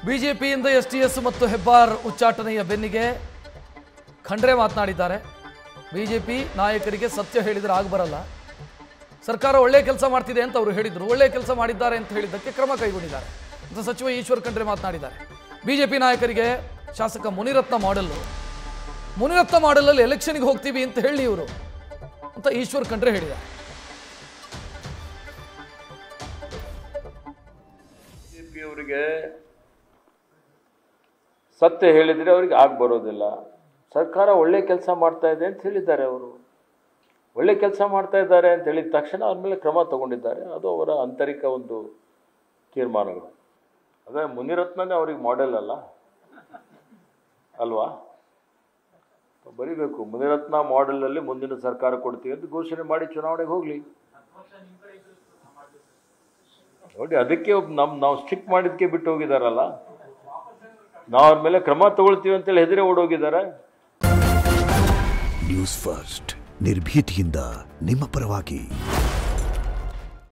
ಬಿಜೆಪಿಯಿಂದ ಎಸ್ಟಿಎಸ್ ಮತ್ತು ಹೆಬ್ಬಾರ್ ಉಚ್ಚಾಟನೆಯ ಬೆನ್ನಿಗೆ ಖಂಡ್ರೆ ಮಾತನಾಡಿದ್ದಾರೆ. ಬಿಜೆಪಿ ನಾಯಕರಿಗೆ ಸತ್ಯ ಹೇಳಿದರೆ ಆಗಬರಲ್ಲ. ಸರ್ಕಾರ ಒಳ್ಳೆ ಕೆಲಸ ಮಾಡ್ತಿದೆ ಅಂತ ಅವರು ಹೇಳಿದರು. ಒಳ್ಳೆ ಕೆಲಸ ಮಾಡಿದ್ದಾರೆ ಅಂತ ಹೇಳಿದ್ದಕ್ಕೆ ಕ್ರಮ ಕೈಗೊಂಡಿದ್ದಾರೆ ಅಂತ ಸಚಿವ ಈಶ್ವರ್ ಖಂಡ್ರೆ ಮಾತನಾಡಿದ್ದಾರೆ. ಬಿಜೆಪಿ ನಾಯಕರಿಗೆ ಶಾಸಕ ಮುನಿರತ್ನ ಮಾಡಲಲ್ಲಿ ಎಲೆಕ್ಷನ್ಗೆ ಹೋಗ್ತೀವಿ ಅಂತ ಹೇಳಿ ಇವರು ಅಂತ ಈಶ್ವರ್ ಖಂಡ್ರೆ ಹೇಳಿದ್ದಾರೆ. ಬಿಜೆಪಿಯವರಿಗೆ ಸತ್ಯ ಹೇಳಿದರೆ ಅವರಿಗೆ ಆಗ ಬರೋದಿಲ್ಲ. ಸರ್ಕಾರ ಒಳ್ಳೆ ಕೆಲಸ ಮಾಡ್ತಾ ಇದೆ ಅಂತ ಹೇಳಿದ್ದಾರೆ. ಅವರು ಒಳ್ಳೆ ಕೆಲಸ ಮಾಡ್ತಾ ಇದ್ದಾರೆ ಅಂತ ಹೇಳಿದ ತಕ್ಷಣ ಅವ್ರ ಮೇಲೆ ಕ್ರಮ ತಗೊಂಡಿದ್ದಾರೆ. ಅದು ಅವರ ಆಂತರಿಕ ಒಂದು ತೀರ್ಮಾನಗಳು. ಅದೇ ಮುನಿರತ್ನನೇ ಅವ್ರಿಗೆ ಮಾಡೆಲ್ ಅಲ್ವಾ? ಬರೀಬೇಕು, ಮುನಿರತ್ನ ಮಾಡೆಲಲ್ಲಿ ಮುಂದಿನ ಸರ್ಕಾರ ಕೊಡ್ತೀವಿ ಅಂತ ಘೋಷಣೆ ಮಾಡಿ ಚುನಾವಣೆಗೆ ಹೋಗಲಿ ನೋಡಿ. ಅದಕ್ಕೆ ನಾವು ಸ್ಟ್ರಿಕ್ ಮಾಡಿದ್ದಕ್ಕೆ ಬಿಟ್ಟು ಹೋಗಿದಾರಲ್ಲ. ನಾವು ಅವ್ರ ಮೇಲೆ ಕ್ರಮ ತಗೊಳ್ತೀವಿ ಅಂತೇಳಿ ಹೆದರಿ ಓಡೋಗಿದ್ದಾರೆ. ನ್ಯೂಸ್ ಫಸ್ಟ್ ನಿರ್ಭೀತಿಯಿಂದ ನಿಮ್ಮ ಪರವಾಗಿ.